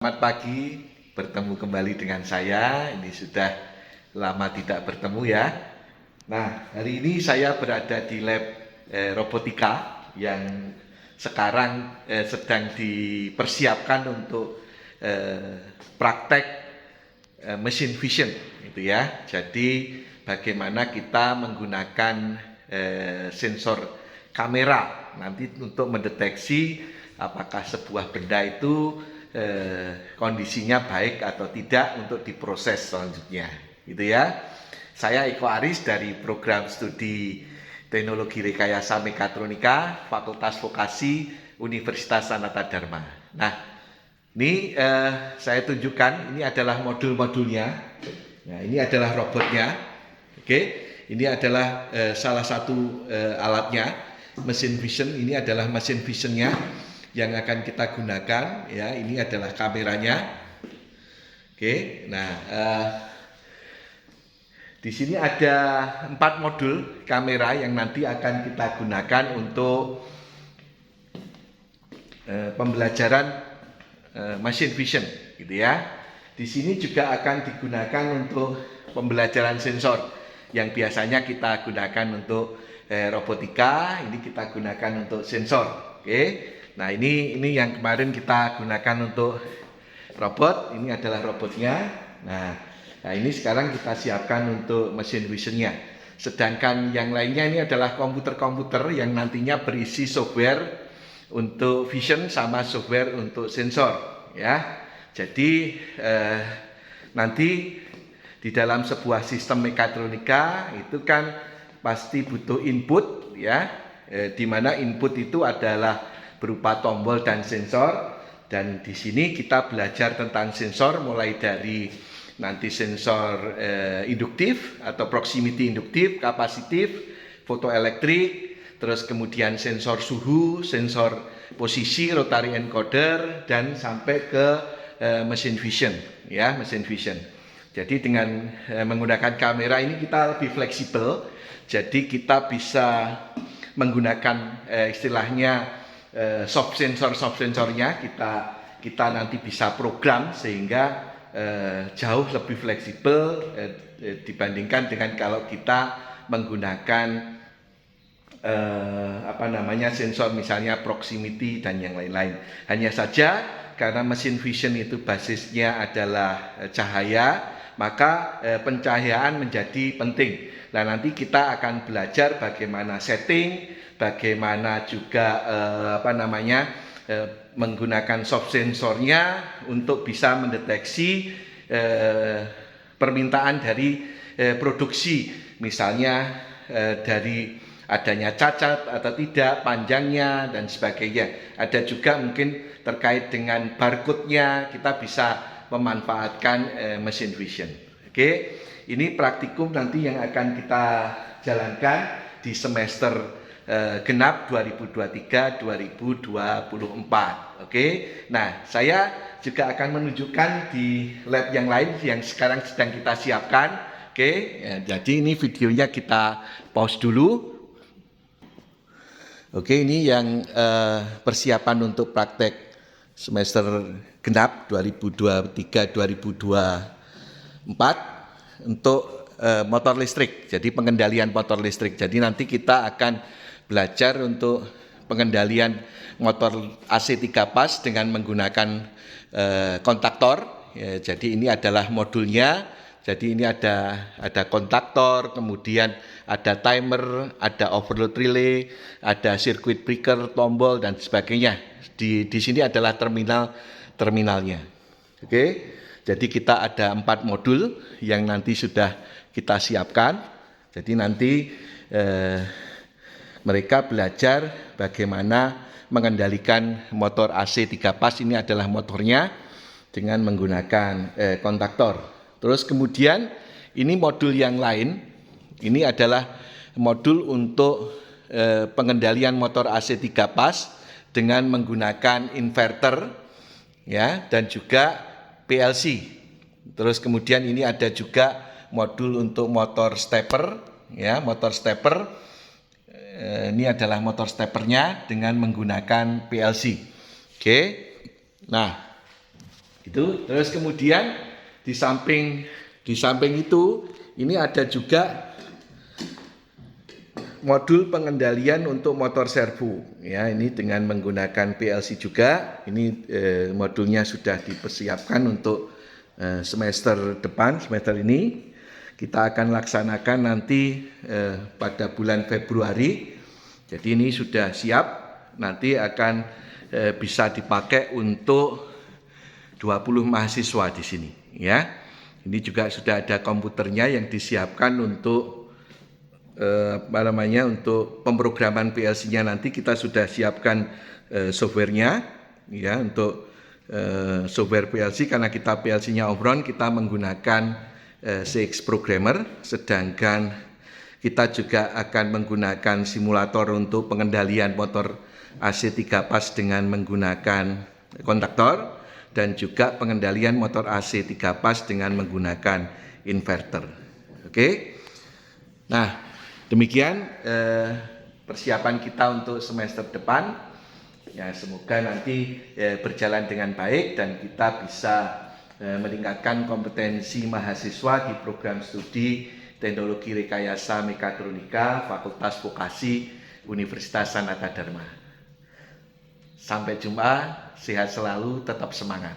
Selamat pagi, bertemu kembali dengan saya. Ini sudah lama tidak bertemu ya. Nah, hari ini saya berada di lab robotika yang sekarang sedang dipersiapkan untuk praktek machine vision, gitu ya. Jadi bagaimana kita menggunakan sensor kamera nanti untuk mendeteksi apakah sebuah benda itu kondisinya baik atau tidak untuk diproses selanjutnya, gitu ya. Saya Eko Aris dari program studi Teknologi Rekayasa Mekatronika Fakultas Vokasi Universitas Sanata Dharma. Nah, ini saya tunjukkan, ini adalah modul-modulnya. Nah, ini adalah robotnya. Oke, ini adalah salah satu alatnya, mesin vision. Ini adalah mesin visionnya yang akan kita gunakan ya. Ini adalah kameranya. Oke, nah di sini ada 4 modul kamera yang nanti akan kita gunakan untuk pembelajaran machine vision, gitu ya. Di sini juga akan digunakan untuk pembelajaran sensor yang biasanya kita gunakan untuk robotika. Ini kita gunakan untuk sensor. Oke. Nah, ini yang kemarin kita gunakan untuk robot. Ini adalah robotnya. Nah, ini sekarang kita siapkan untuk machine visionnya. Sedangkan yang lainnya ini adalah komputer-komputer yang nantinya berisi software untuk vision sama software untuk sensor, ya. Jadi nanti di dalam sebuah sistem mekatronika itu kan pasti butuh input, ya. Di mana input itu adalah berupa tombol dan sensor, dan di sini kita belajar tentang sensor mulai dari nanti sensor induktif atau proximity induktif, kapasitif, fotoelektrik, terus kemudian sensor suhu, sensor posisi, rotary encoder, dan sampai ke machine vision, ya, machine vision. Jadi dengan menggunakan kamera ini kita lebih fleksibel, jadi kita bisa menggunakan istilahnya soft sensornya kita nanti bisa program sehingga jauh lebih fleksibel dibandingkan dengan kalau kita menggunakan sensor misalnya proximity dan yang lain-lain. Hanya saja karena mesin vision itu basisnya adalah cahaya, maka pencahayaan menjadi penting. Nah, nanti kita akan belajar bagaimana setting, bagaimana juga menggunakan soft sensornya untuk bisa mendeteksi permintaan dari produksi, misalnya dari adanya cacat atau tidak, panjangnya dan sebagainya. Ada juga mungkin terkait dengan barcode-nya, kita bisa memanfaatkan machine vision. Oke, ini praktikum nanti yang akan kita jalankan di semester genap 2023-2024. Oke. Nah, saya juga akan menunjukkan di lab yang lain yang sekarang sedang kita siapkan. Oke, ya, jadi ini videonya kita pause dulu. Oke, ini yang persiapan untuk praktek semester genap 2023-2024 untuk motor listrik. Jadi pengendalian motor listrik. Jadi nanti kita akan belajar untuk pengendalian motor AC 3 pas dengan menggunakan kontaktor. Ya, jadi ini adalah modulnya. Jadi ini ada kontaktor, kemudian ada timer, ada overload relay, ada circuit breaker, tombol dan sebagainya. Di sini adalah terminalnya. Oke. Jadi kita ada 4 modul yang nanti sudah kita siapkan. Jadi nanti mereka belajar bagaimana mengendalikan motor AC 3 pas. Ini adalah motornya dengan menggunakan kontaktor. Terus kemudian ini modul yang lain, ini adalah modul untuk pengendalian motor AC 3 pas dengan menggunakan inverter, ya, dan juga PLC. Terus kemudian ini ada juga modul untuk motor stepper, ya, motor stepper. Ini adalah motor steppernya dengan menggunakan PLC. Oke. Nah, Itu terus kemudian di samping itu ini ada juga modul pengendalian untuk motor servo ya, ini dengan menggunakan PLC juga. Ini modulnya sudah dipersiapkan untuk semester depan, semester ini kita akan laksanakan nanti pada bulan Februari. Jadi ini sudah siap, nanti akan bisa dipakai untuk 20 mahasiswa di sini ya. Ini juga sudah ada komputernya yang disiapkan untuk untuk pemrograman PLC-nya. Nanti kita sudah siapkan softwarenya ya, untuk software PLC, karena kita PLC-nya Omron, kita menggunakan CX Programmer, sedangkan kita juga akan menggunakan simulator untuk pengendalian motor AC 3 pas dengan menggunakan kontaktor, dan juga pengendalian motor AC 3 pas dengan menggunakan inverter. Oke. Nah, demikian persiapan kita untuk semester depan. Ya, semoga nanti berjalan dengan baik dan kita bisa meningkatkan kompetensi mahasiswa di program studi Teknologi Rekayasa Mekatronika Fakultas Vokasi Universitas Sanata Dharma. Sampai jumpa, sehat selalu, tetap semangat.